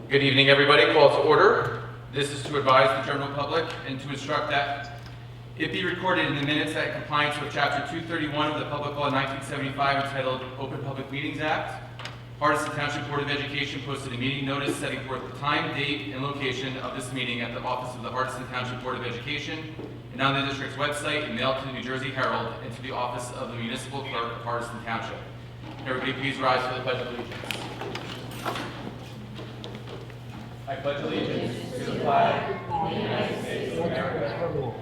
Good evening, everybody. Call to order. This is to advise the general public and to instruct that it be recorded in the minutes that in compliance with Chapter 231 of the Public Law 1975 entitled Open Public Meetings Act, Hardison Township Board of Education posted a meeting notice setting forth the time, date, and location of this meeting at the office of the Hardison Township Board of Education and on the district's website and mailed to the New Jersey Herald and to the office of the Municipal Clerk of Hardison Township. Everybody please rise for the Pledge of Allegiance. I pledge allegiance to the flag of the United States of America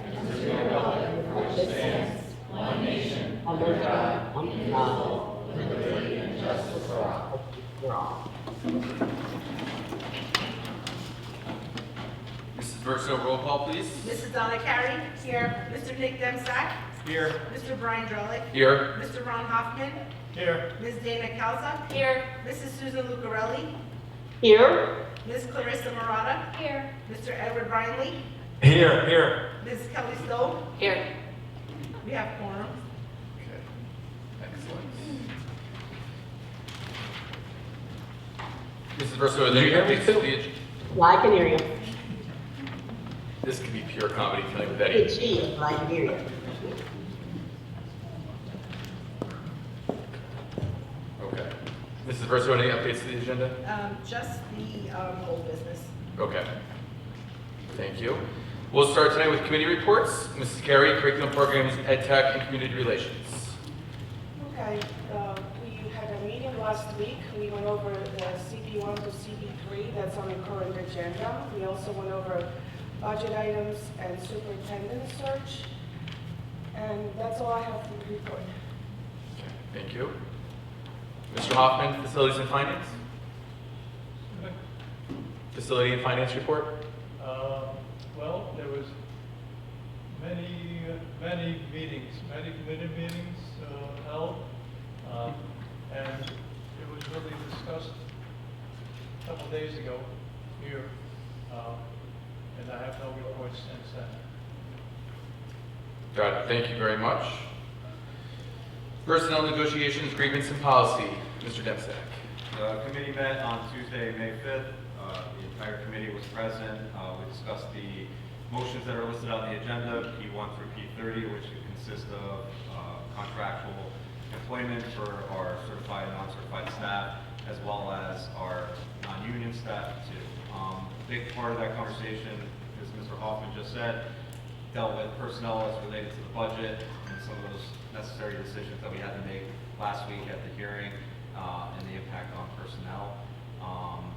and to the republic for which it stands, one nation, under God, indivisible, with liberty and justice for all. Mrs. Verso, roll call, please. Mrs. Donna Carey, here. Mr. Nick Demsack, Here. Mr. Brian Drollick, Here. Mr. Ron Hoffman, Here. Ms. Dana Calza, Here. Mrs. Susan Lucarelli, Here. Ms. Clarissa Murata, Here. Mr. Edward Brinley, Here. Ms. Kelly Stowe. Here. We have quorum. Okay. Excellent. Mrs. Verso, are there any updates to the agenda? Well, I can hear you. This could be pure comedy tonight with Eddie. It's she, but I can hear you. Okay. Mrs. Verso, any updates to the agenda? Just the old business. Okay. Thank you. We'll start tonight with committee reports. Mrs. Carey, Curriculum Programs, Ed Tech, and Community Relations. Okay, we had a meeting last week. We went over the CB1 to CB3 that's on the current agenda. We also went over budget items and superintendent search. And that's all I have to report. Okay. Thank you. Mr. Hoffman, Facilities and Finance? Facility and Finance report? Well, there was many meetings, many committee meetings held, and it was really discussed a couple days ago here, and I have no reports since then. Got it. Thank you very much. Personnel negotiations, grievance, and policy. Mr. Demsack. The committee met on Tuesday, May 5th. The entire committee was present. We discussed the motions that are listed on the agenda, P1 through P30, which consist of contractual employment for our certified and non-certified staff, as well as our non-union staff too. A big part of that conversation, as Mr. Hoffman just said, dealt with personnel as related to the budget and some of those necessary decisions that we had to make last week at the hearing and the impact on personnel.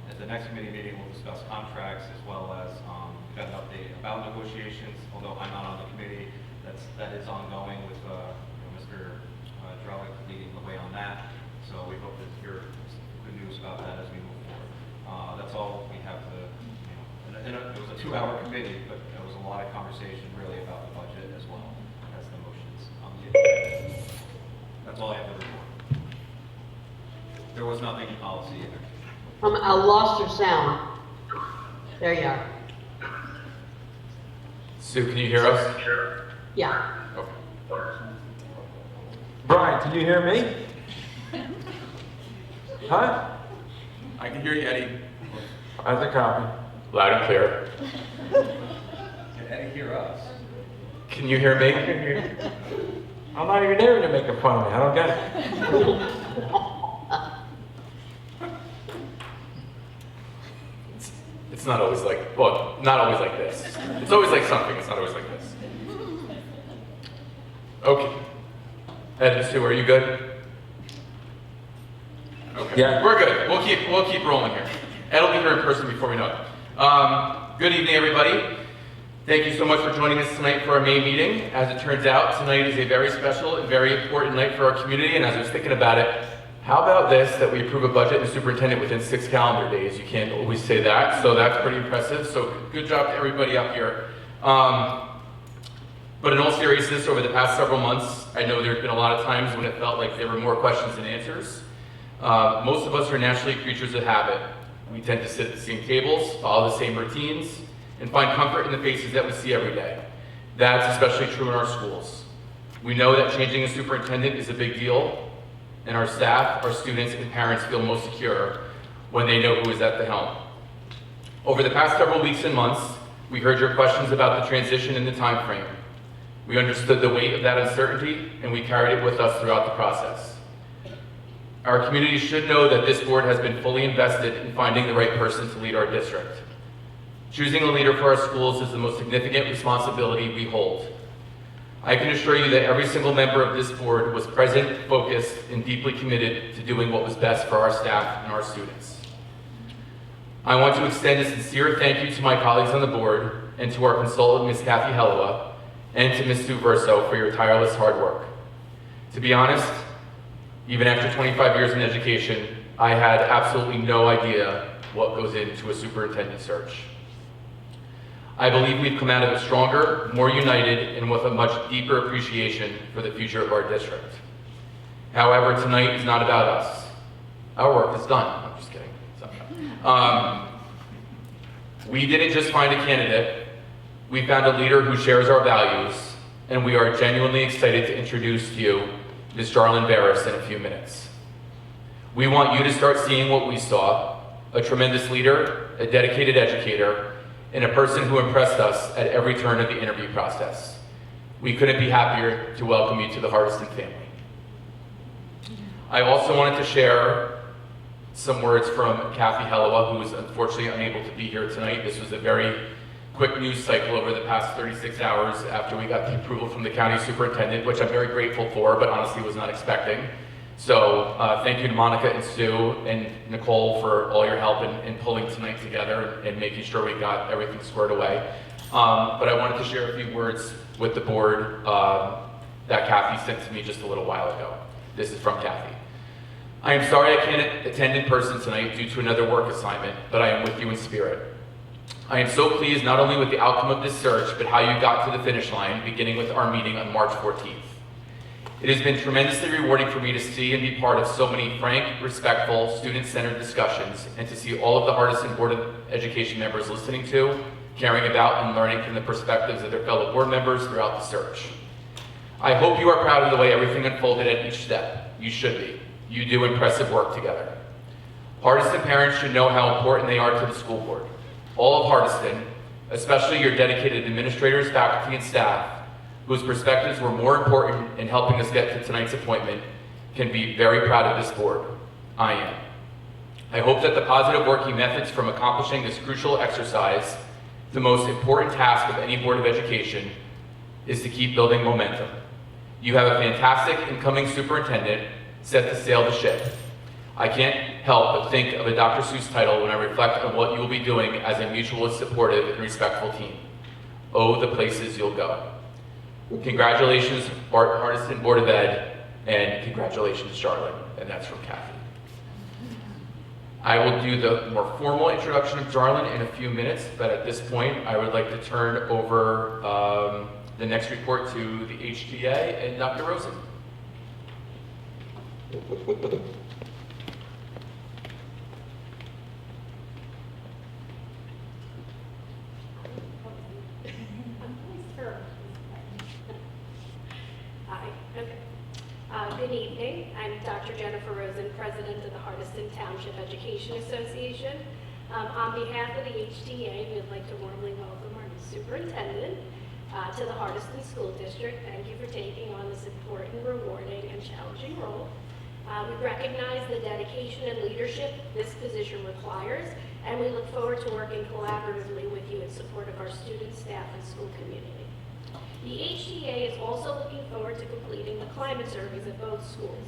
At the next committee meeting, we'll discuss contracts as well as we got an update about negotiations. Although I'm not on the committee, that is ongoing with Mr. Drellick leading the way on that. So we hope to hear good news about that as we move forward. That's all we have to. It was a 2-hour committee, but there was a lot of conversation really about the budget as well as the motions on the agenda. That's all I have to report. There was nothing in policy either. I lost your sound. There you are. Sue, can you hear us? Yeah. Okay. Brian, can you hear me? Huh? I can hear you, Eddie. As a copy. Loud and clear. Can Eddie hear us? Can you hear me? I'm not even there to make fun of me. I don't get it. It's not always like, well, not always like this. It's always like something. It's not always like this. Okay. Ed and Sue, are you good? Okay. Yeah. We're good. We'll keep rolling here. Ed will be here in person before we know it. Good evening, everybody. Thank you so much for joining us tonight for our May meeting. As it turns out, tonight is a very special and very important night for our community. And as I was thinking about it, how about this, that we approve a budget and a superintendent within 6 calendar days? You can't always say that, so that's pretty impressive. So good job to everybody up here. But in all seriousness, over the past several months, I know there's been a lot of times when it felt like there were more questions than answers. Most of us are naturally creatures of habit. We tend to sit at the same tables, follow the same routines, and find comfort in the faces that we see every day. That's especially true in our schools. We know that changing a superintendent is a big deal, and our staff, our students, and parents feel most secure when they know who is at the helm. Over the past several weeks and months, we heard your questions about the transition and the time frame. We understood the weight of that uncertainty, and we carried it with us throughout the process. Our community should know that this board has been fully invested in finding the right person to lead our district. Choosing a leader for our schools is the most significant responsibility we hold. I can assure you that every single member of this board was present, focused, and deeply committed to doing what was best for our staff and our students. I want to extend a sincere thank you to my colleagues on the board and to our consultant, Ms. Kathy Hellowa, and to Ms. Sue Verso for your tireless hard work. To be honest, even after 25 years in education, I had absolutely no idea what goes into a superintendent search. I believe we've come out of it stronger, more united, and with a much deeper appreciation for the future of our district. However, tonight is not about us. Our work is done. I'm just kidding. We didn't just find a candidate. We found a leader who shares our values, and we are genuinely excited to introduce to you Ms. Jarlyn Barris in a few minutes. We want you to start seeing what we saw, a tremendous leader, a dedicated educator, and a person who impressed us at every turn of the interview process. We couldn't be happier to welcome you to the Hardiston family. I also wanted to share some words from Kathy Hellowa, who is unfortunately unable to be here tonight. This was a very quick news cycle over the past 36 hours after we got the approval from the county superintendent, which I'm very grateful for, but honestly was not expecting. So thank you to Monica and Sue and Nicole for all your help in pulling tonight together and making sure we got everything squared away. But I wanted to share a few words with the board that Kathy sent to me just a little while ago. This is from Kathy. I am sorry I can't attend in person tonight due to another work assignment, but I am with you in spirit. I am so pleased not only with the outcome of this search, but how you got to the finish line, beginning with our meeting on March 14th. It has been tremendously rewarding for me to see and be part of so many frank, respectful, student-centered discussions, and to see all of the Hardiston Board of Education members listening to, caring about, and learning from the perspectives of their fellow board members throughout the search. I hope you are proud of the way everything unfolded at each step. You should be. You do impressive work together. Hardiston parents should know how important they are to the school board. All of Hardiston, especially your dedicated administrators, faculty, and staff, whose perspectives were more important in helping us get to tonight's appointment, can be very proud of this board. I am. I hope that the positive working methods from accomplishing this crucial exercise, the most important task of any Board of Education, is to keep building momentum. You have a fantastic incoming superintendent set to sail the ship. I can't help but think of a Dr. Seuss title when I reflect on what you will be doing as a mutually supportive and respectful team. Oh, the places you'll go. Congratulations, Hardiston Board of Ed, and congratulations, Charlotte, and that's from Kathy. I will do the more formal introduction of Jarlyn in a few minutes, but at this point, I would like to turn over the next report to the HTA and Dr. Rosen. Hi. Okay. Good evening. I'm Dr. Jennifer Rosen, President of the Hardiston Township Education Association. On behalf of the HTA, we'd like to warmly welcome our new superintendent to the Hardiston School District. Thank you for taking on this important, rewarding, and challenging role. We recognize the dedication and leadership this position requires, and we look forward to working collaboratively with you in support of our students, staff, and school community. The HTA is also looking forward to completing the climate surveys at both schools.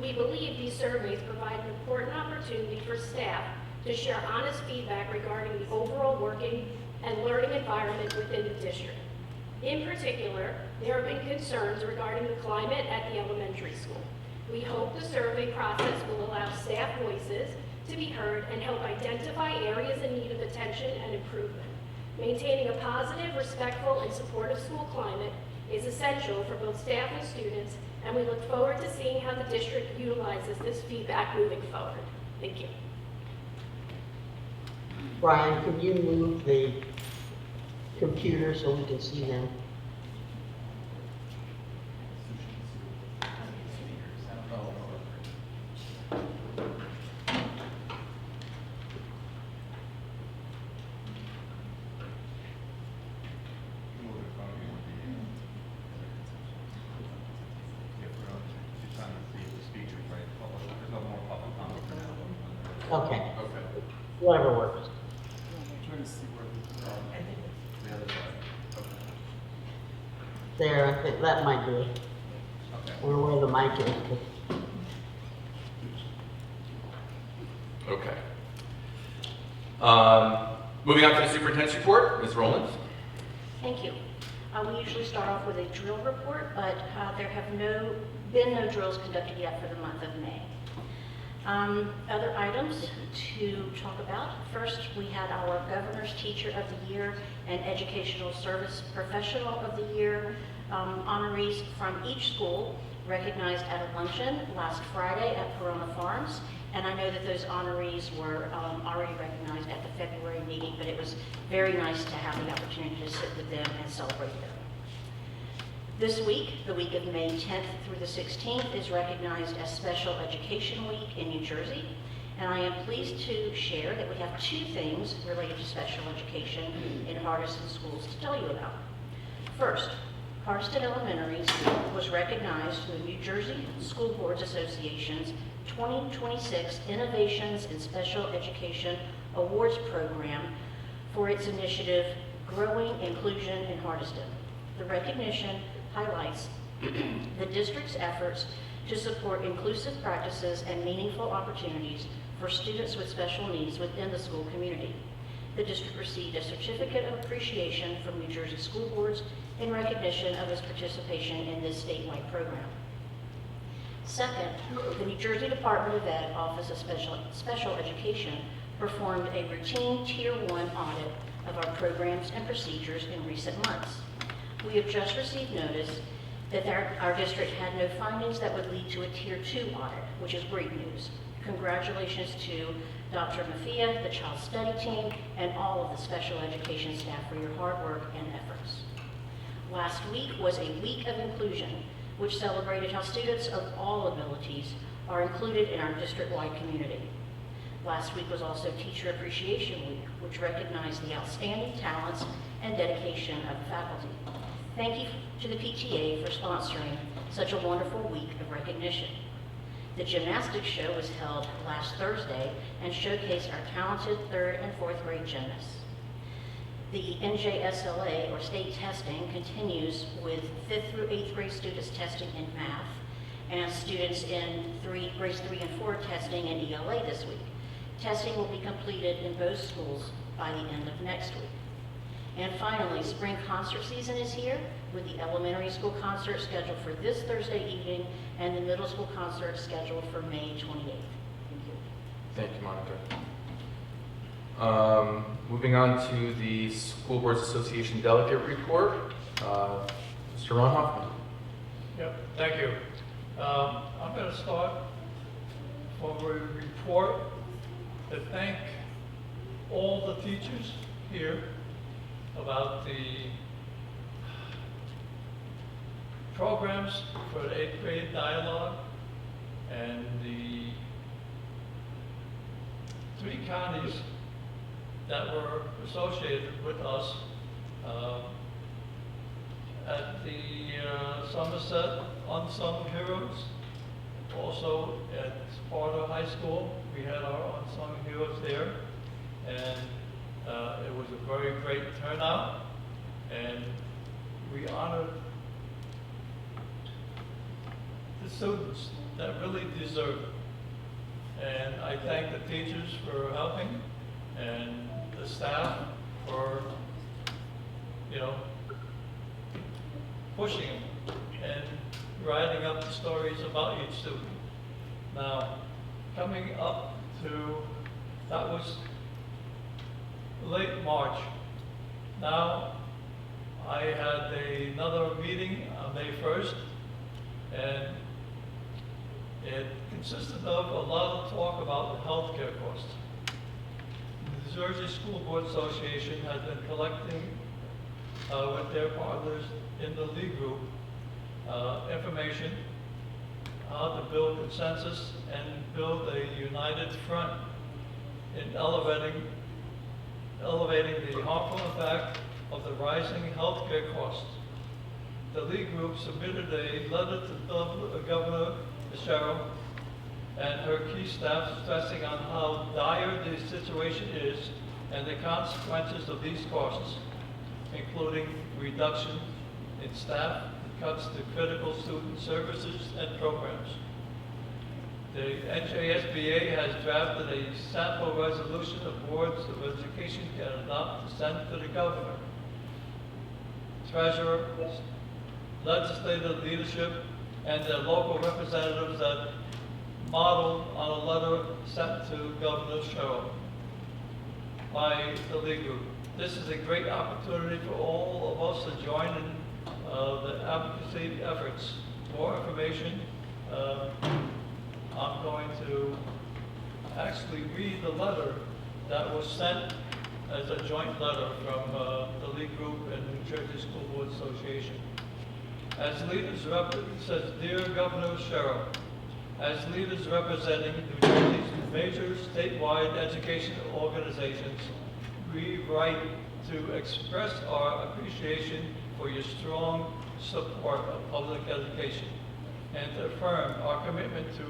We believe these surveys provide an important opportunity for staff to share honest feedback regarding the overall working and learning environment within the district. In particular, there have been concerns regarding the climate at the elementary school. We hope the survey process will allow staff voices to be heard and help identify areas in need of attention and improvement. Maintaining a positive, respectful, and supportive school climate is essential for both staff and students, and we look forward to seeing how the district utilizes this feedback moving forward. Thank you. Brian, could you move the computer so we can see them? Okay, Okay. whatever works. I'm trying to see where the other side. Okay. There, I think that might do it. Okay. Or where the mic is. Okay. Moving on to the superintendent's report, Ms. Rowland. Thank you. We usually start off with a drill report, but there have been no drills conducted yet for the month of May. Other items to talk about. First, we had our Governor's Teacher of the Year and Educational Service Professional of the Year honorees from each school recognized at a luncheon last Friday at Corona Farms. And I know that those honorees were already recognized at the February meeting, but it was very nice to have the opportunity to sit with them and celebrate them. This week, the week of May 10th through the 16th, is recognized as Special Education Week in New Jersey. And I am pleased to share that we have 2 things related to special education in Hardiston schools to tell you about. First, Hardiston Elementary School was recognized through the New Jersey School Boards Association's 2026 Innovations in Special Education Awards Program for its initiative, Growing Inclusion in Hardiston. The recognition highlights the district's efforts to support inclusive practices and meaningful opportunities for students with special needs within the school community. The district received a certificate of appreciation from New Jersey school boards in recognition of its participation in this statewide program. Second, the New Jersey Department of Ed Office of Special Education performed a routine Tier 1 audit of our programs and procedures in recent months. We have just received notice that our district had no findings that would lead to a Tier 2 audit, which is great news. Congratulations to Dr. Mafia, the Child Study Team, and all of the special education staff for your hard work and efforts. Last week was a week of inclusion, which celebrated how students of all abilities are included in our district-wide community. Last week was also Teacher Appreciation Week, which recognized the outstanding talents and dedication of the faculty. Thank you to the PTA for sponsoring such a wonderful week of recognition. The gymnastics show was held last Thursday and showcased our talented 3rd and 4th grade gymnasts. The NJSLA, or state testing, continues with 5th through 8th grade students testing in math, and students in grades 3 and 4 testing in ELA this week. Testing will be completed in both schools by the end of next week. And finally, spring concert season is here, with the elementary school concert scheduled for this Thursday evening and the middle school concert scheduled for May 28th. Thank you. Thank you, Monica. Moving on to the School Boards Association Delegate Report. Mr. Ron Hoffman. Yep, thank you. I'm going to start for a report to thank all the teachers here about the programs for the 8th grade dialogue and the 3 counties that were associated with us at the Somerset Unsung Heroes. Also at Sparta High School, we had our Unsung Heroes there, and it was a very great turnout, and we honored the students that really deserve it. And I thank the teachers for helping, and the staff for, pushing them and writing up the stories about each student. Now, coming up to, that was late March. Now, I had another meeting on May 1st, and it consisted of a lot of talk about the healthcare costs. The New Jersey School Board Association has been collecting with their partners in the league group information how to build consensus and build a united front in elevating the harmful impact of the rising healthcare costs. The league group submitted a letter to Governor Fitzgerald and her key staff stressing on how dire the situation is and the consequences of these costs, including reduction in staff, cuts to critical student services and programs. The NJSBA has drafted a sample resolution the boards of education can adopt to send to the governor, treasurer, legislative leadership, and their local representatives that model on a letter sent to Governor Sherrill by the League Group. This is a great opportunity for all of us to join in the advocacy efforts. More information, I'm going to actually read the letter that was sent as a joint letter from the League Group and New Jersey School Board Association. As leaders, it says, Dear Governor Sherrill, as leaders representing New Jersey's major statewide education organizations, we write to express our appreciation for your strong support of public education and to affirm our commitment to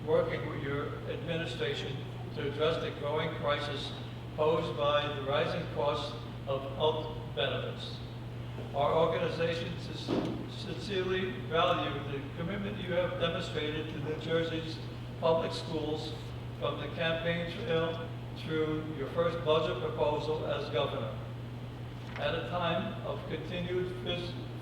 working with your administration to address the growing crisis posed by the rising costs of health benefits. Our organization sincerely value the commitment you have demonstrated to New Jersey's public schools from the campaign trail through your first budget proposal as governor. At a time of continued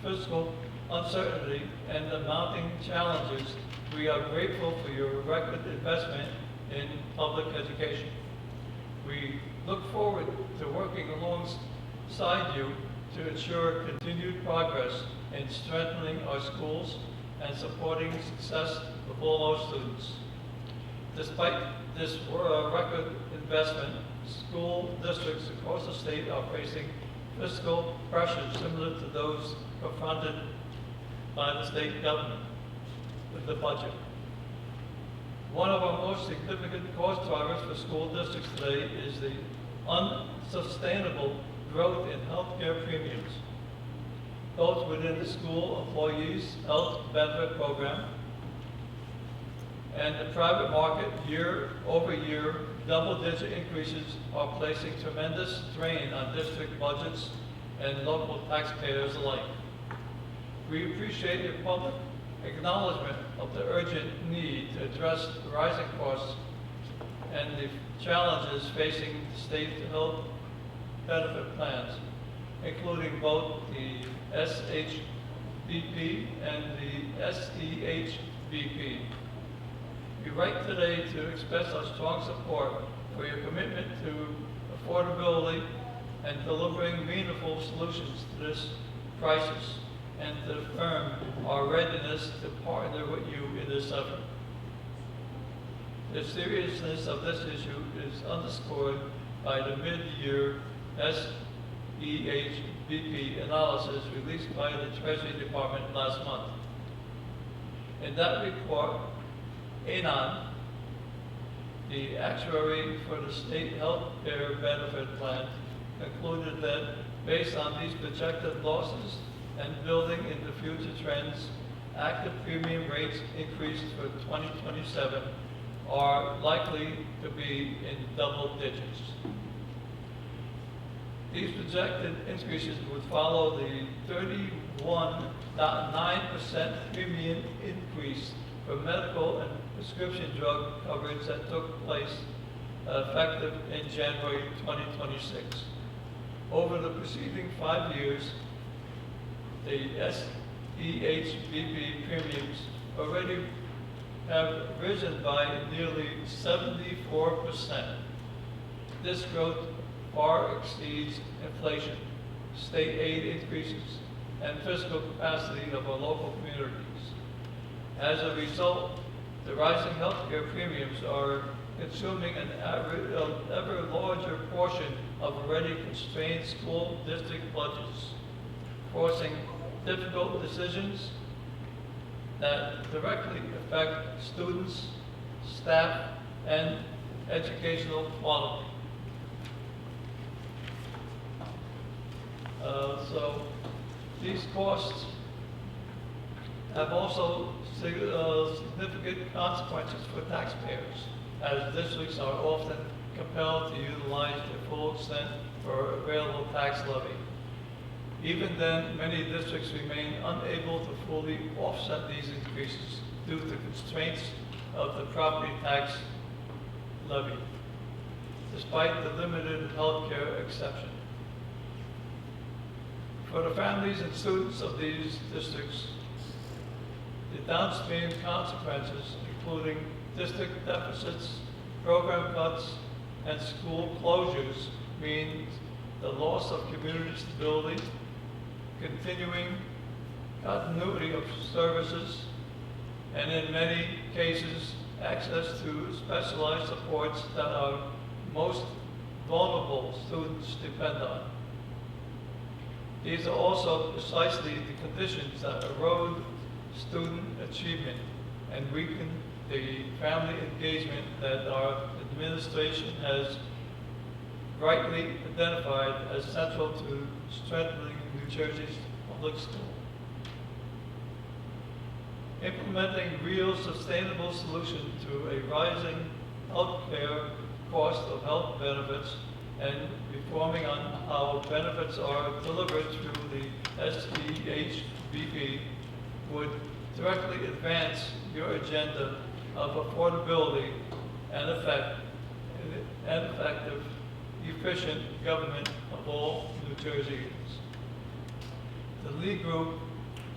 fiscal uncertainty and the mounting challenges, we are grateful for your record investment in public education. We look forward to working alongside you to ensure continued progress in strengthening our schools and supporting success of all our students. Despite this record investment, school districts across the state are facing fiscal pressures similar to those confronted by the state government with the budget. One of our most significant cost drivers for school districts today is the unsustainable growth in healthcare premiums, both within the school employees' health benefit program and the private market. Year over year, double-digit increases are placing tremendous strain on district budgets and local taxpayers alike. We appreciate your public acknowledgement of the urgent need to address the rising costs and the challenges facing state health benefit plans, including both the SHBP and the SEHBP. We write today to express our strong support for your commitment to affordability and delivering meaningful solutions to this crisis, and to affirm our readiness to partner with you in this effort. The seriousness of this issue is underscored by the mid-year SEHBP analysis released by the Treasury Department last month. In that report, ANON, the actuary for the state health care benefit plan, concluded that based on these projected losses and building into future trends, active premium rates increased for 2027 are likely to be in double digits. These projected increases would follow the 31.9% premium increase for medical and prescription drug coverage that took place effective in January 2026. Over the preceding 5 years, the SEHBP premiums already have risen by nearly 74%. This growth far exceeds inflation, state aid increases, and fiscal capacity of our local communities. As a result, the rising healthcare premiums are consuming an ever larger portion of already constrained school district budgets, forcing difficult decisions that directly affect students, staff, and educational quality. So these costs have also significant consequences for taxpayers, as districts are often compelled to utilize the full extent for available tax levy. Even then, many districts remain unable to fully offset these increases due to constraints of the property tax levy, despite the limited healthcare exception. For the families and students of these districts, the downstream consequences, including district deficits, program cuts, and school closures, mean the loss of community stability, continuing continuity of services, and in many cases, access to specialized supports that our most vulnerable students depend on. These are also precisely the conditions that erode student achievement and weaken the family engagement that our administration has rightly identified as central to strengthening New Jersey's public school. Implementing real sustainable solution to a rising healthcare cost of health benefits and reforming on how benefits are delivered through the SEHBP would directly advance your agenda of affordability and effective, efficient government of all New Jerseyans. The League Group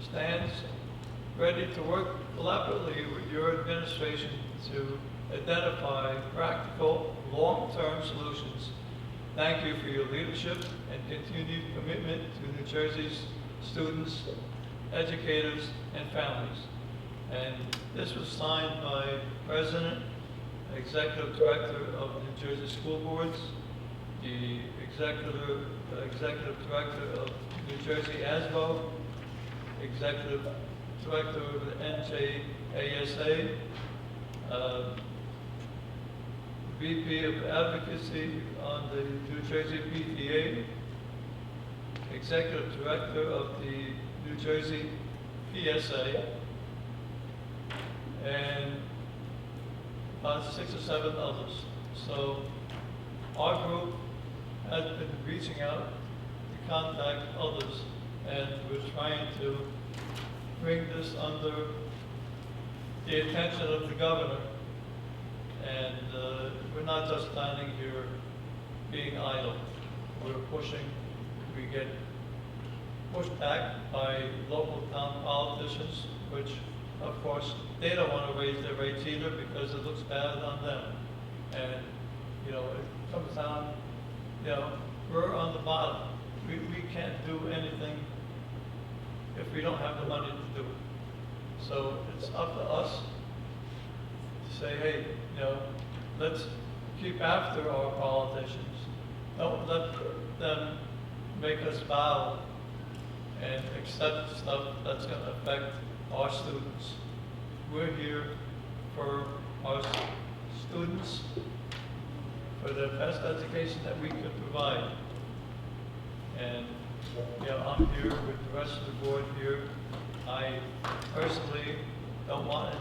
stands ready to work collaboratively with your administration to identify practical, long-term solutions. Thank you for your leadership and continued commitment to New Jersey's students, educators, and families. And this was signed by President, Executive Director of New Jersey School Boards, the Executive Director of New Jersey ASBO, Executive Director of the NJASA, VP of Advocacy on the New Jersey PTA, Executive Director of the New Jersey PSA, and about 6 or 7 others. So our group has been reaching out to contact others, and we're trying to bring this under the attention of the governor. And we're not just standing here being idle. We're pushing. We get pushed back by local town politicians, which, of course, they don't want to raise their rates either because it looks bad on them. And, you know, it comes down, you know, we're on the bottom. We can't do anything if we don't have the money to do it. So it's up to us to say, hey, you know, let's keep after our politicians. Don't let them make us bow and accept stuff that's going to affect our students. We're here for our students, for the best education that we can provide. And you know, I'm here with the rest of the board here. I personally don't want to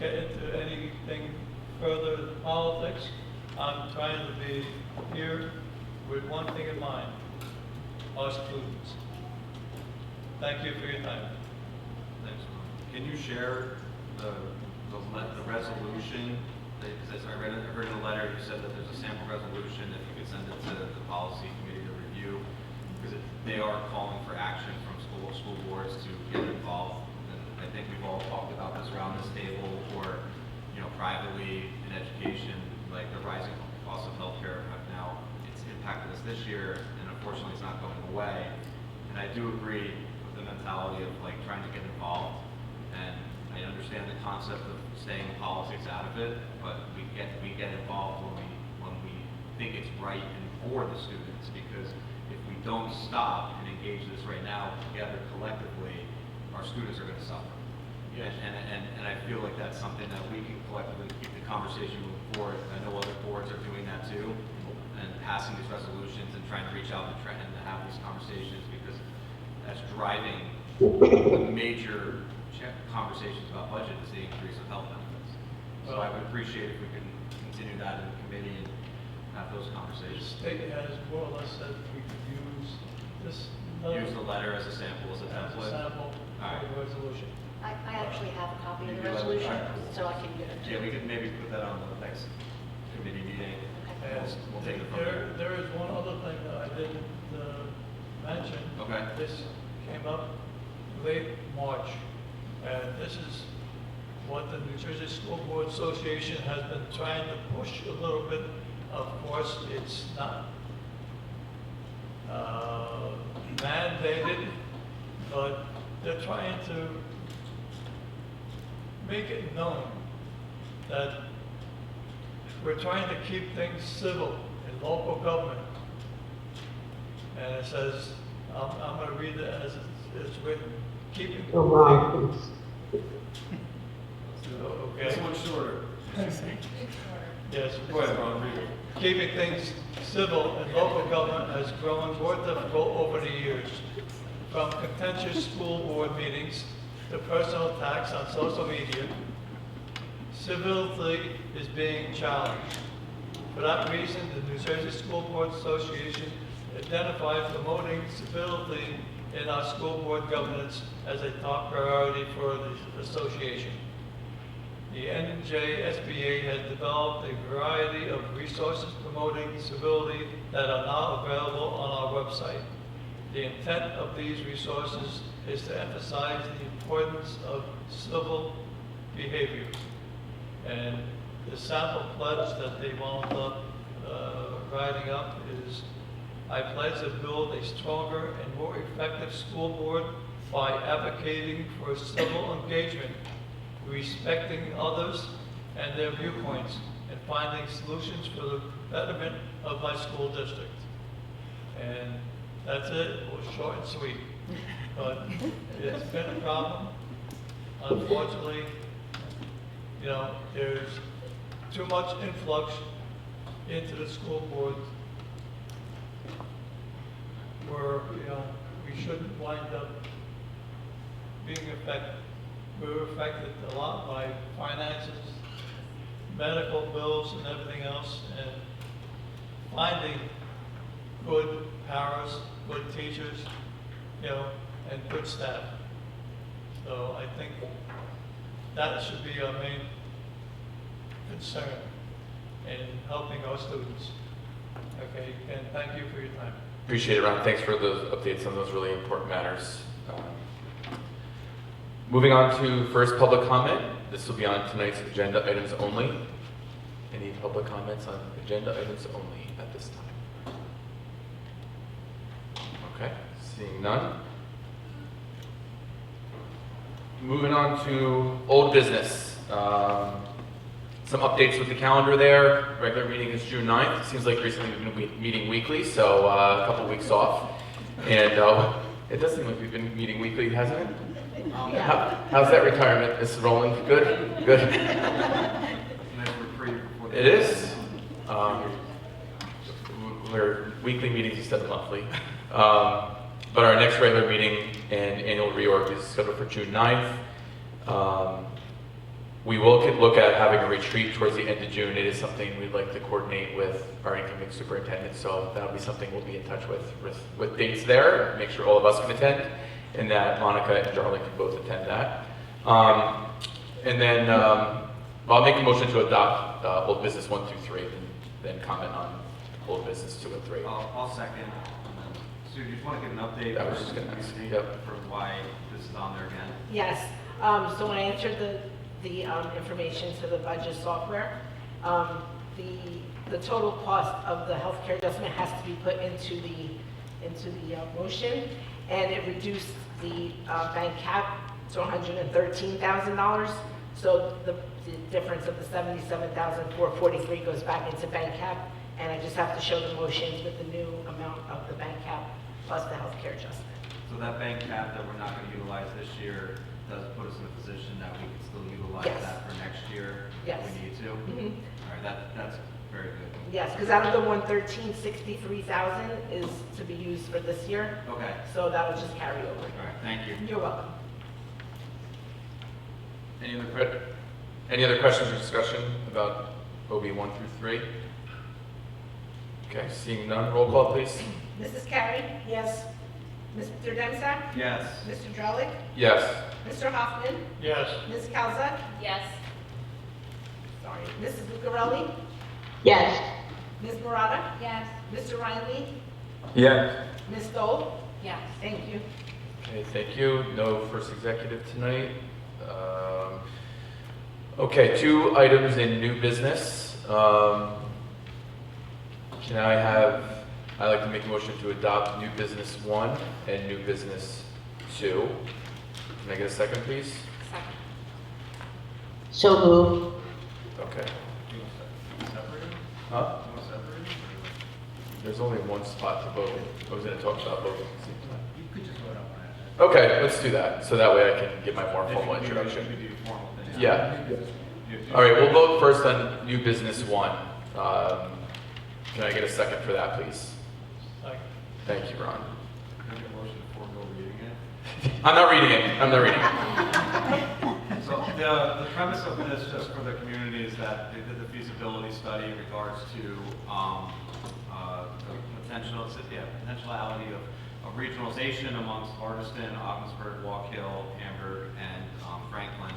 get into anything further than politics. I'm trying to be here with one thing in mind, our students. Thank you for your time. Thanks. Can you share the resolution? Because I heard in the letter you said that there's a sample resolution. If you could send it to the policy committee to review, because they are calling for action from school boards to get involved. And I think we've all talked about this around this table, or you know, privately in education, like the rising cost of healthcare have now it's impacted us this year, and unfortunately, it's not going away. And I do agree with the mentality of like trying to get involved, and I understand the concept of staying politics out of it, but we get involved when we think it's right and for the students, because if we don't stop and engage this right now together collectively, our students are going to suffer. Yes. And I feel like that's something that we can collectively keep the conversation moving forward. I know other boards are doing that too, and passing these resolutions and trying to reach out and have these conversations, because that's driving a major conversations about budget is the increase of health benefits. So I would appreciate if we can continue that in the committee and have those The conversations. state has more or less said we could use this. Use the letter as a sample, as a As a template. sample Alright. for the resolution. I actually have a copy of You the do have- resolution, alright, cool. so I can give it to you. Yeah, we could maybe put that on the next committee meeting. Okay. And We'll take it from there. there is one other thing that I didn't mention. Okay. This came up late March, and this is what the New Jersey School Board Association has been trying to push a little bit. Of course, it's not mandated, but they're trying to make it known that we're trying to keep things civil in local government. And it says, I'm going to read it as it's written, keeping. Oh, wow. Okay. This one's shorter. Yes. Go ahead, Ron, read it. Keeping things civil in local government has grown more difficult over the years. From contentious school board meetings to personal attacks on social media, civility is being challenged. For that reason, the New Jersey School Board Association identified promoting civility in our school board governance as a top priority for the association. The NJSBA has developed a variety of resources promoting civility that are now available on our website. The intent of these resources is to emphasize the importance of civil behavior. And the sample pledge that they wound up writing up is, I pledge to build a stronger and more effective school board by advocating for civil engagement, respecting others and their viewpoints, and finding solutions for the betterment of my school district. And that's it. It was short and sweet. But it's been a problem. Unfortunately, you know, there's too much influx into the school board where, you know, we shouldn't wind up being affected. We're affected a lot by finances, medical bills and everything else, and finding good paras, good teachers, you know, and good staff. So I think that should be our main concern in helping our students. Okay, and thank you for your time. Appreciate it, Ron. Thanks for those updates on those really important matters. Moving on to first public comment. This will be on tonight's agenda items only. Any public comments on agenda items only at this time? Okay, seeing none. Moving on to old business. Some updates with the calendar there. Regular meeting is June 9th. It seems like recently we've been meeting weekly, so a couple weeks off. And it does seem like we've been meeting weekly, hasn't it? How's that retirement, Mrs. Rowland? Good? Good. Nice reprieve before the- It is. We're weekly meetings instead of monthly. But our next regular meeting and annual reorg is scheduled for June 9th. We will look at having a retreat towards the end of June. It is something we'd like to coordinate with our incoming superintendent, so that'll be something we'll be in touch with dates there, make sure all of us can attend, and that Monica and Darlene can both attend that. And then I'll make a motion to adopt old business 1 through 3, and then comment on old business 2 and 3. I'll second. Sue, do you just want to give an update? I was just gonna ask, for yep. For why this is on there again? Yes, so when I entered the information to the budget software, the total cost of the healthcare adjustment has to be put into the motion, and it reduced the bank cap to $113,000. So the difference of the $77,443 goes back into bank cap, and I just have to show the motion with the new amount of the bank cap plus the healthcare adjustment. So that bank cap that we're not going to utilize this year does put us in a position that we can still utilize Yes. that for next year Yes. if we need to? Mhm. All right, that's very good. Yes, because out of the 113, 63,000 is to be used for this year, Okay, so that will just carry over. all right, thank you. You're welcome. Any other questions or discussion about OB 1 through 3? Okay, seeing none, roll call please. Mrs. Carey? Yes. Mr. Dempsey? Yes. Mr. Drellick? Yes. Mr. Hoffman? Yes. Ms. Calza? Yes. Sorry. Mrs. Lucarelli? Yes. Ms. Murata? Yes. Mr. Riley? Yes. Ms. Stoll? Yes. Thank you. Okay, thank you. No first executive tonight. Okay, 2 items in new business. I'd like to make a motion to adopt new business 1 and new business 2. Can I get a second, please? Second. So moved. Okay. Do you want to separate them? Huh? Do you want to separate them? There's only one spot to vote. I was going to talk about both at the same time. You could just vote on that. Okay, let's do that. So that way I can give my more formal introduction. You could do formal things. Yeah. You do- All right, we'll vote first on new business 1. Can I get a second for that, please? Like, Thank you, Ron. Can I get a motion to forego reading it? I'm not reading it. So the premise of this, just for the community, is that they did the feasibility study in regards to the potentiality of regionalization amongst Hardiston, Ogdensburg, Walk Hill, Hamburg, and Franklin.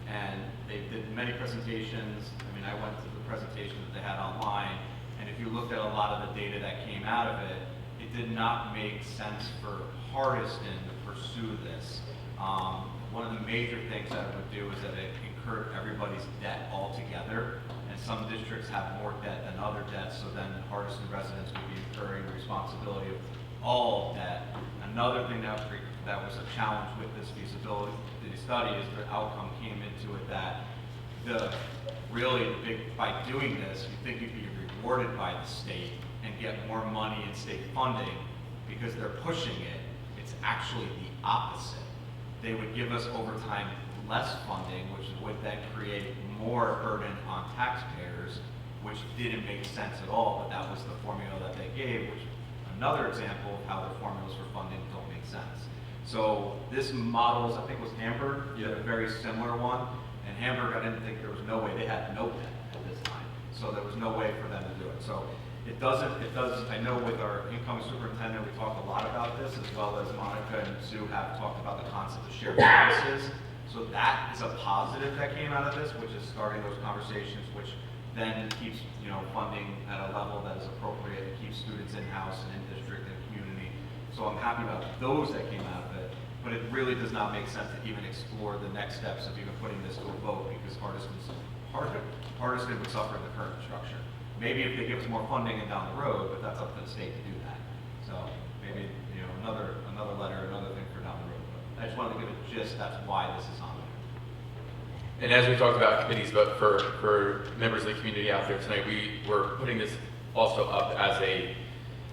And they did many presentations. I mean, I went to the presentation that they had online, and if you looked at a lot of the data that came out of it, it did not make sense for Hardiston to pursue this. One of the major things that it would do is that it incurred everybody's debt altogether, and some districts have more debt than other debts, so then Hardiston residents would be incurring the responsibility of all debt. Another thing that was a challenge with this feasibility study is the outcome came into it that by doing this, you think you'd be rewarded by the state and get more money in state funding because they're pushing it. It's actually the opposite. They would give us over time less funding, which would then create more burden on taxpayers, which didn't make sense at all, but that was the formula that they gave, which another example of how the formulas for funding don't make sense. So this models, I think it was Hamburg, you had a very similar one, and Hamburg, I didn't think there was no way, they had no debt at this time, so there was no way for them to do it. So it does, I know with our incoming superintendent, we talked a lot about this, as well as Monica and Sue have talked about the concept of shared services. So that is a positive that came out of this, which is starting those conversations, which then keeps, funding at a level that is appropriate, and keeps students in-house and in-district and community. So I'm happy about those that came out of it, but it really does not make sense to even explore the next steps of even putting this to a vote, because Hardiston would suffer in the current structure. Maybe if they give us more funding and down the road, but that's up to the state to do that. So maybe, another letter, another thing for down the road. But I just wanted to give a gist, that's why this is on there. And as we talked about committees, but for members of the community out there tonight, we were putting this also up as a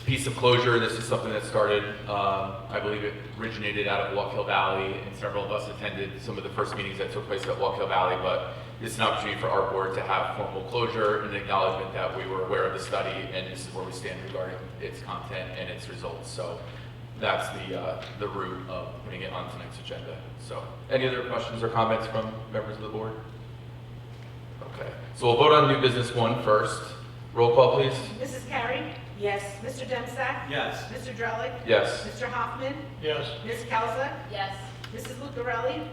piece of closure. This is something that started, I believe it originated out of Walk Hill Valley, and several of us attended some of the first meetings that took place at Walk Hill Valley, but it's an opportunity for our board to have formal closure and acknowledgement that we were aware of the study, and this is where we stand regarding its content and its results. So that's the root of putting it on tonight's agenda. So any other questions or comments from members of the board? Okay, so we'll vote on new business 1 first. Roll call, please. Mrs. Carey? Yes. Mr. Dempsey? Yes. Mr. Drellick? Yes. Mr. Hoffman? yes. Ms. Calza? Yes. Mrs. Lucarelli?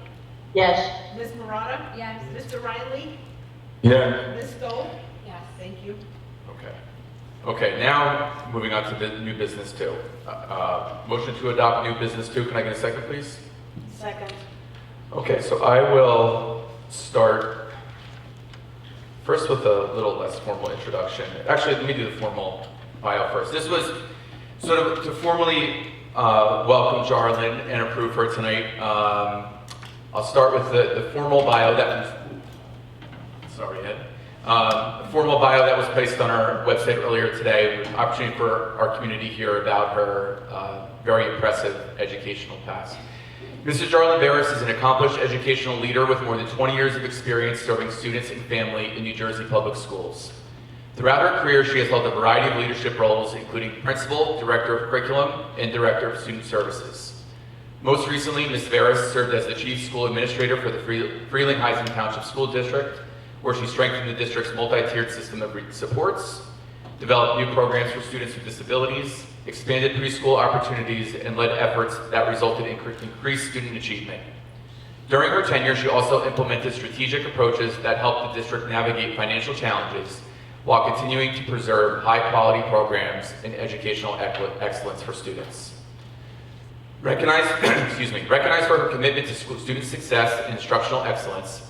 Yes. Ms. Murata? Yes. Mr. Riley? Yeah. Ms. Stoll? Yes. Thank you. Okay. Okay, now moving on to the new business 2. Motion to adopt new business 2. Can I get a second, please? Second. Okay, so I will start first with a little less formal introduction. Actually, let me do the formal bio first. This was sort of to formally welcome Jarlyn and approve her tonight. I'll start with the formal bio that was, sorry, Ed. The formal bio that was placed on our website earlier today, opportunity for our community to hear about her very impressive educational past. Mrs. Jarlyn Barris is an accomplished educational leader with more than 20 years of experience serving students and family in New Jersey public schools. Throughout her career, she has held a variety of leadership roles, including principal, director of curriculum, and director of student services. Most recently, Ms. Veras served as the Chief School Administrator for the Freeling-Heising Township School District, where she strengthened the district's multi-tiered system of supports, developed new programs for students with disabilities, expanded preschool opportunities, and led efforts that resulted in increased student achievement. During her tenure, she also implemented strategic approaches that helped the district navigate financial challenges while continuing to preserve high-quality programs and educational excellence for students. Recognized for her commitment to student success and instructional excellence,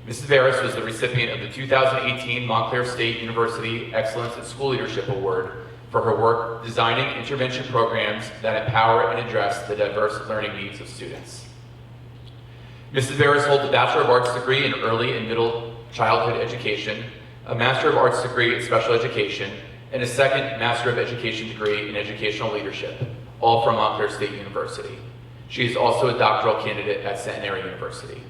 Mrs. Veras was the recipient of the 2018 Montclair State University Excellence in School Leadership Award for her work designing intervention programs that empower and address the diverse learning needs of students. Mrs. Veras holds a Bachelor of Arts degree in Early and Middle Childhood Education, a Master of Arts degree in Special Education, and a second Master of Education degree in Educational Leadership, all from Montclair State University. She is also a doctoral candidate at Centenary University.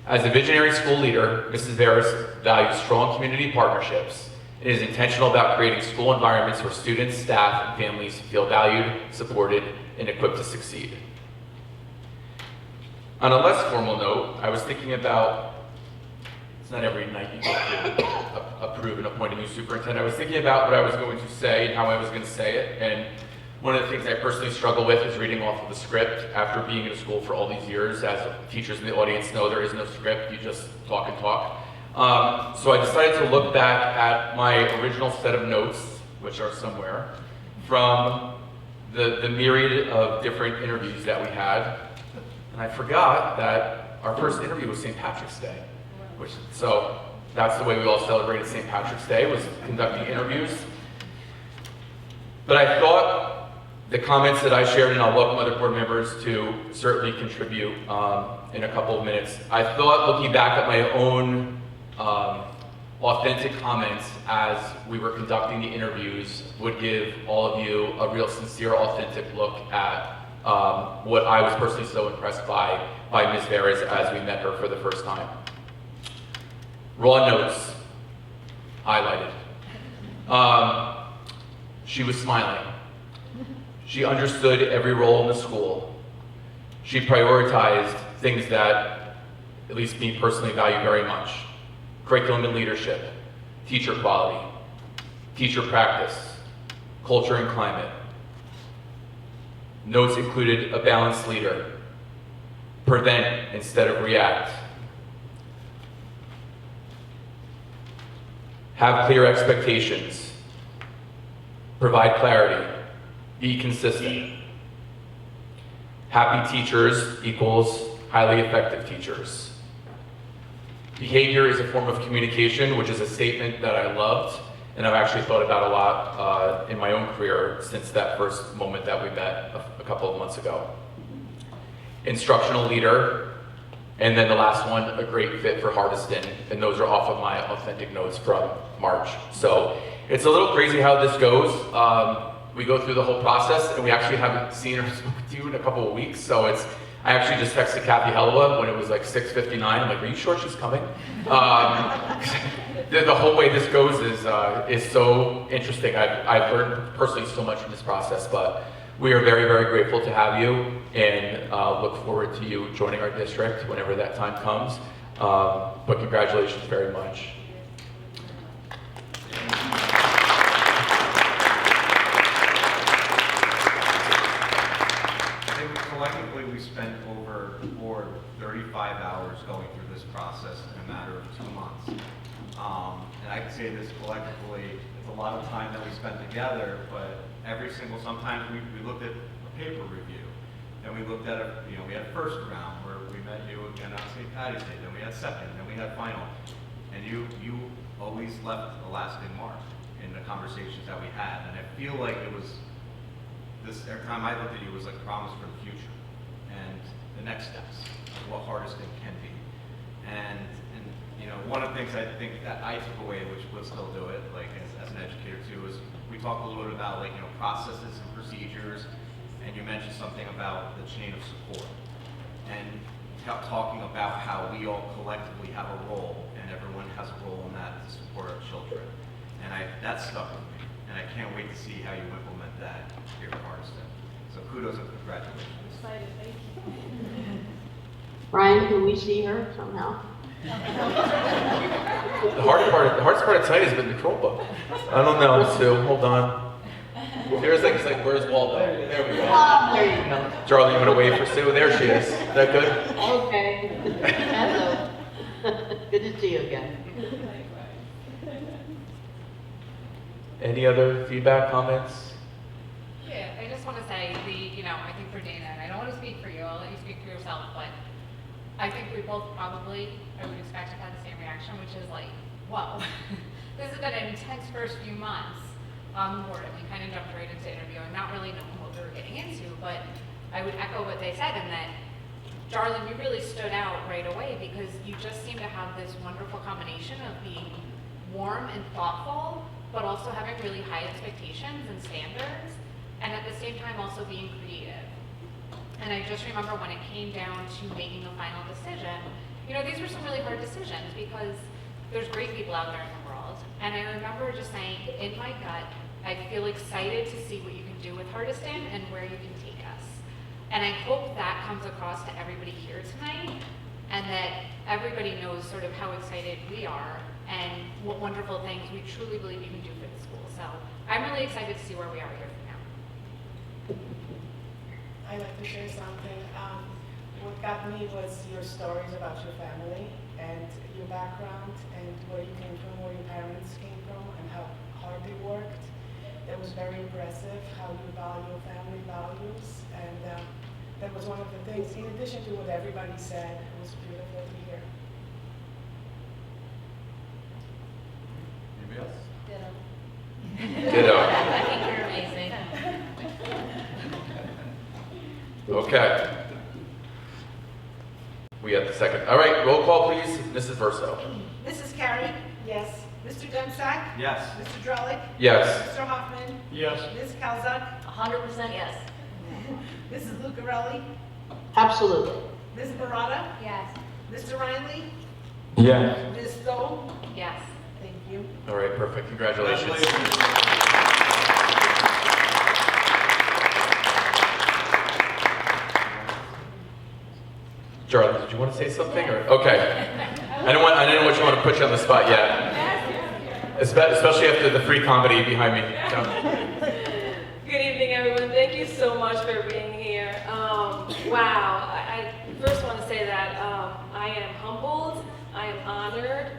As a visionary school leader, Mrs. Veras values strong community partnerships and is intentional about creating school environments where students, staff, and families feel valued, supported, and equipped to succeed. On a less formal note, I was thinking about, it's not every night you get to approve and appoint a new superintendent. I was thinking about what I was going to say and how I was going to say it, and one of the things I personally struggle with is reading off of the script after being in a school for all these years. As teachers in the audience know, there is no script, you just talk and talk. So I decided to look back at my original set of notes, which are somewhere, from the myriad of different interviews that we had. And I forgot that our first interview was St. Patrick's Day. So that's the way we all celebrated St. Patrick's Day, was conducting interviews. But I thought the comments that I shared, and I'll welcome other board members to certainly contribute in a couple of minutes. I thought, looking back at my own authentic comments as we were conducting the interviews, would give all of you a real sincere, authentic look at what I was personally so impressed by Ms. Veras as we met her for the first time. Raw notes, highlighted. She was smiling. She understood every role in the school. She prioritized things that, at least me personally, value very much. Curriculum and leadership, teacher quality, teacher practice, culture and climate. Notes included a balanced leader, prevent instead of react, have clear expectations, provide clarity, be consistent. Happy teachers equals highly effective teachers. Behavior is a form of communication, which is a statement that I loved, and I've actually thought about a lot in my own career since that first moment that we met a couple of months ago. Instructional leader, and then the last one, a great fit for Hardiston, and those are off of my authentic notes from March. So it's a little crazy how this goes. We go through the whole process, and we actually haven't seen or spoken to you in a couple of weeks, so I actually just texted Kathy Helwa when it was like 6:59. I'm like, are you sure she's coming? The whole way this goes is so interesting. I've learned personally so much from this process, but we are very, very grateful to have you, and look forward to you joining our district whenever that time comes. But congratulations very much. Collectively, we spent over 35 hours going through this process in a matter of 2 months. And I can say this collectively, it's a lot of time that we spent together, but sometimes we looked at a paper review, then we looked at we had first round where we met you again on St. Patty's Day, then we had second, then we had final. And you always left a lasting mark in the conversations that we had. And I feel like it was every time I looked at you, it was like a promise for the future and the next steps of what Hardiston can be. And one of the things I think that I took away, which will still do it, like as an educator too, is we talked a little bit about processes and procedures, and you mentioned something about the chain of support, and talking about how we all collectively have a role, and everyone has a role in that to support our children. And that stuck with me, and I can't wait to see how you implement that here at Hardiston. So kudos kudos and congratulations. Ryan, can we see her somehow? The hardest part of tonight has been the Chromebook. I don't know, Sue, hold on. There's like, it's like, where's Waldo? There we go. There you go. Charlie, you want to wave for Sue? There she is. Is that good? Okay. Hello. Good to see you again. Any other feedback, comments? Yeah, I just want to say I think for Dana, and I don't want to speak for you, I'll let you speak for yourself, but I think we both probably, I would expect to have the same reaction, which is like, whoa, this has been an intense first few months on the board, and we kind of jumped right into interviewing, not really knowing what we were getting into, but I would echo what they said in that, Darlene, you really stood out right away because you just seem to have this wonderful combination of being warm and thoughtful, but also having really high expectations and standards, and at the same time also being creative. And I just remember when it came down to making the final decision, these were some really hard decisions because there's great people out there in the world. And I remember just saying, in my gut, I feel excited to see what you can do with Hardiston and where you can take us. And I hope that comes across to everybody here tonight, and that everybody knows sort of how excited we are and what wonderful things we truly believe you can do for the school. So I'm really excited to see where we are here from now. I'd like to share something. What got me was your stories about your family and your background and where you came from, where your parents came from, and how hard they worked. That was very impressive, how you value family values, and that was one of the things, in addition to what everybody said, it was beautiful to hear. Anybody else? Ditto. Ditto. I think you're amazing. Okay. We have the second. All right, roll call, please. Mrs. Verso. Mrs. Carey? Yes. Mr. Demsack? Yes. Mr. Drellick? Yes. Mr. Hoffman? Yes. Ms. Calzuck? 100% yes. Mrs. Lucarelli? Absolutely. Ms. Barata? Yes. Mr. Riley? Yes. Ms. Stoll? Yes. Thank you. All right, perfect. Congratulations. Charlie, did you want to say something? Or okay. I didn't want you want to put you on the spot yet. Especially after the free comedy behind me. So. Good evening, everyone. Thank you so much for being here. Wow. I first want to say that I am humbled. I am honored.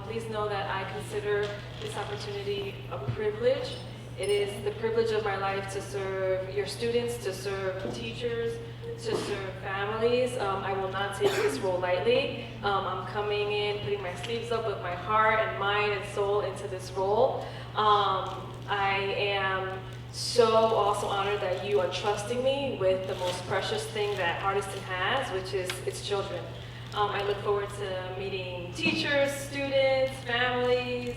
Please know that I consider this opportunity a privilege. It is the privilege of my life to serve your students, to serve teachers, to serve families. I will not take this role lightly. I'm coming in, putting my sleeves up with my heart and mind and soul into this role. I am so also honored that you are trusting me with the most precious thing that Hardiston has, which is its children. I look forward to meeting teachers, students, families,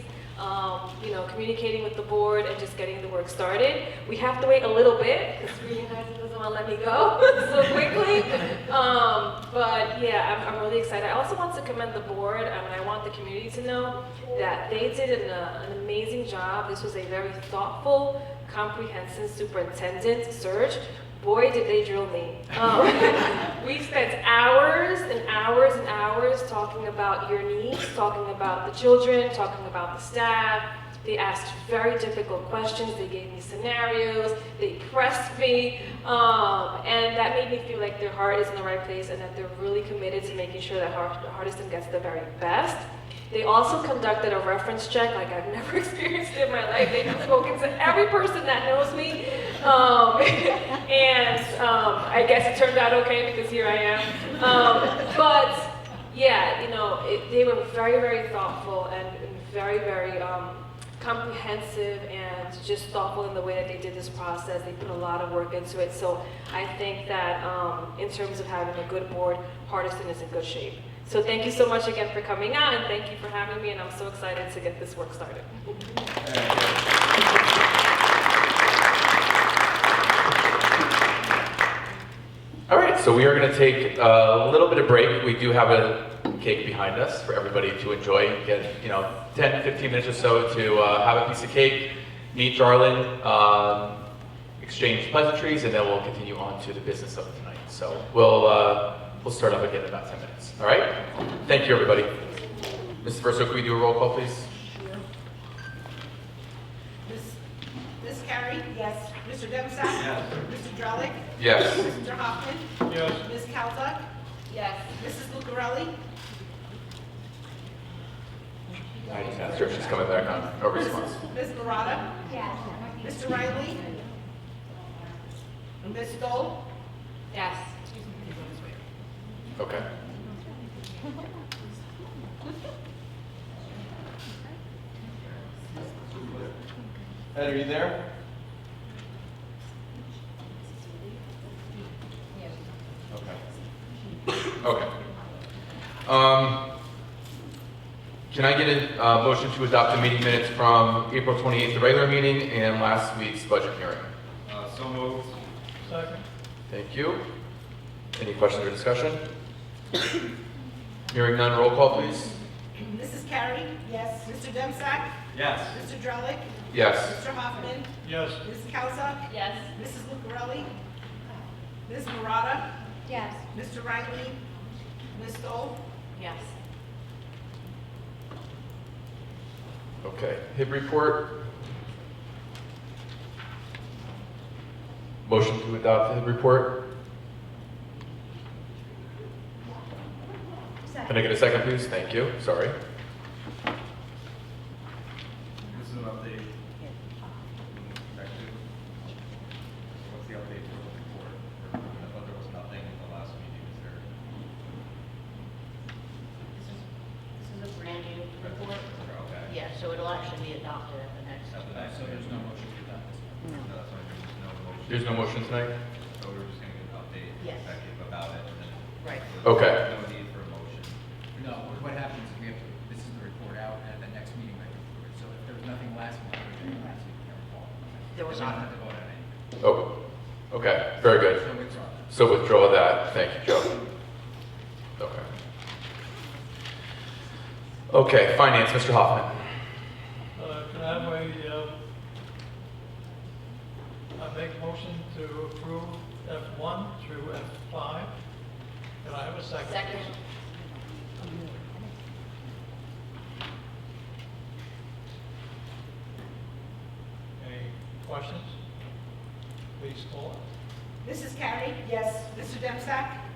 communicating with the board and just getting the work started. We have to wait a little bit because Superintendent doesn't want to let me go so quickly. But yeah, I'm really excited. I also want to commend the board, and I want the community to know that they did an amazing job. This was a very thoughtful, comprehensive superintendent search. Boy, did they drill me. We spent hours and hours and hours talking about your needs, talking about the children, talking about the staff. They asked very difficult questions. They gave me scenarios. They pressed me. And that made me feel like their heart is in the right place and that they're really committed to making sure that Hardiston gets the very best. They also conducted a reference check like I've never experienced in my life. They've spoken to every person that knows me. I guess it turned out okay because here I am. But yeah, they were very, very thoughtful and very, very comprehensive and just thoughtful in the way that they did this process. They put a lot of work into it. So I think that in terms of having a good board, Hardiston is in good shape. So thank you so much again for coming out, and thank you for having me, and I'm so excited to get this work started. All right, so we are going to take a little bit of break. We do have a cake behind us for everybody to enjoy. Get 10, 15 minutes or so to have a piece of cake, meet Jarlin, exchange pleasantries, and then we'll continue on to the business of tonight. So we'll start up again in about 10 minutes. All right? Thank you, everybody. Mrs. Verso, could we do a roll call, please? Ms. Carey? Yes. Mr. Dempsey? Yes. Mr. Drellick? Yes. Mr. Hoffman? Yes. Ms. Calzuck? Yes. Mrs. Lucarelli? I just asked her if she's coming back on. No response. Ms. Murata? Yes. Mr. Riley? Ms. Stoll? Yes. Okay. Ed, are you there? Okay. Can I get a motion to adopt the meeting minutes from April 28th, the regular meeting, and last week's budget hearing? So moved. Second. Thank you. Any questions or discussion? Hearing none, roll call, please. Mrs. Carey? Yes. Mr. Dempsey? Yes. Mr. Drellick? Yes. Mr. Hoffman? Yes. Ms. Calzuck? Yes. Mrs. Lucarelli? Ms. Murata? Yes. Mr. Riley? Ms. Stoll? Yes. Okay. HIB report. Motion to adopt the HIB report. Can I get a second, please? Thank you. Sorry. This is an update. What's the update for the report? I thought there was nothing in the last meeting, is there? This is a brand new report. Okay. Yeah, so it'll actually be adopted at the next. So there's no motion for that? No. That's why there's no motion. There's no motion tonight? So we're just gonna get an update. Yes. Executive about it, and then. Right. Okay. No need for a motion. No, what happens is we have to, this is the report out, and at the next meeting, we have to approve it. So if there was nothing last month, we didn't last week, we can't recall. There was We don't not. have to vote on anything. Oh, okay. Very good. So withdraw that. So withdraw that. Thank you, Joe. Okay. Okay, finance, Mr. Hoffman. Can I have I make a motion to approve F1 through F5. Can I have a second? Second. Any questions? Please call it. Mrs. Carey? Yes. Mr. Dempsey?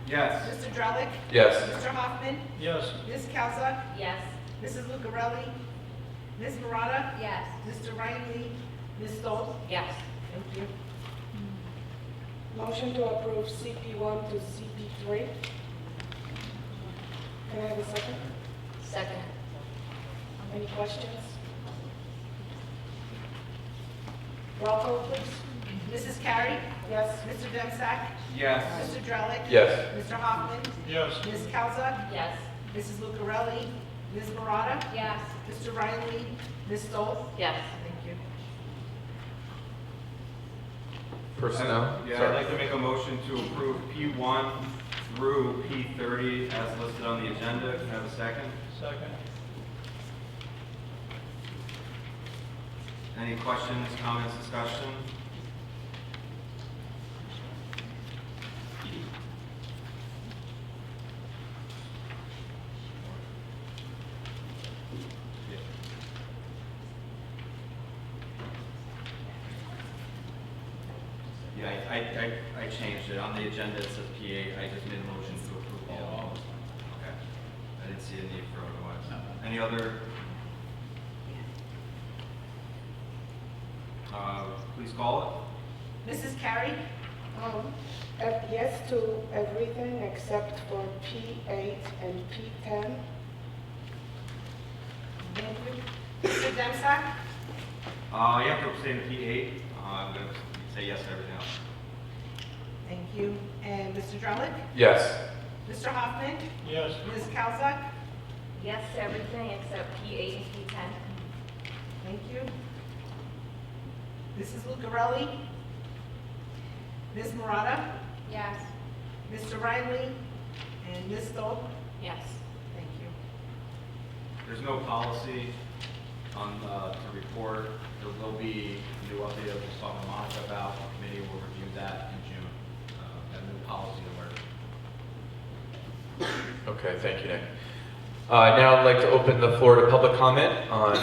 Yes. Mr. Drellick? Yes. Mr. Hoffman? Yes. Ms. Calzuck? Yes. Mrs. Lucarelli? Ms. Murata? Yes. Mr. Riley? Ms. Stoll? Yes. Thank you. Motion to approve CP1 to CP3. Can I have a second? Second. Any questions? Roll call, please. Mrs. Carey? Yes. Mr. Dempsey? Yes. Mr. Drellick? Yes. Mr. Hoffman? Yes. Ms. Calzuck? Yes. Mrs. Lucarelli? Ms. Murata? Yes. Mr. Riley? Ms. Stoll? Yes. Thank you. Personnel? Yeah, I'd Sorry. like to make a motion to approve P1 through P30 as listed on the agenda. Can I have a second? Second. Any questions, comments, discussion? Yeah, I changed it. On the agenda, it says P8. I just made a motion to approve all of those. Okay. I didn't see a need for otherwise. Any other? Please call Mrs. Carey? Yes to everything except for P8 and P10. Thank you. Mr. Dempsey? it. You have to abstain to P8. I'm going to say yes to everything else. Thank you. And Mr. Drellick? Yes. Mr. Hoffman? Yes. Ms. Calzuck? Yes to everything except P8 and P10. Thank you. Mrs. Lucarelli? Ms. Murata? Yes. Mr. Riley? And Ms. Stoll? Yes. Thank you. There's no policy to report. There will be a new update that we'll talk to Monica about. The committee will review that in June. A new policy to work. Okay, thank you, Nick. Now I'd like to open the floor to public comment on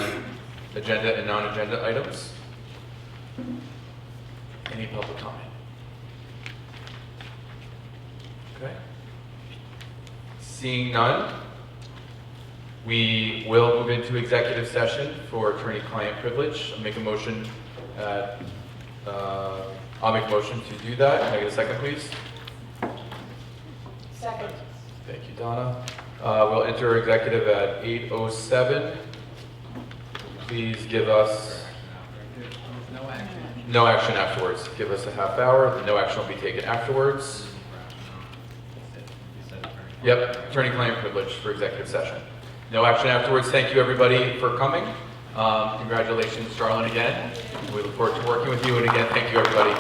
agenda and non-agenda items. Any public comment? Okay. Seeing none, we will move into executive session for attorney-client privilege. I'll make a motion to do that. Can I get a second, please? Second. Thank you, Donna. We'll enter executive at 8:07. Please give us There's no action. no action afterwards. Give us a half hour. No action will be taken afterwards. Yep, attorney-client privilege for executive session. No action afterwards. Thank you, everybody, for coming. Congratulations, Charlotte, again. We look forward to working with you. And again, thank you, everybody.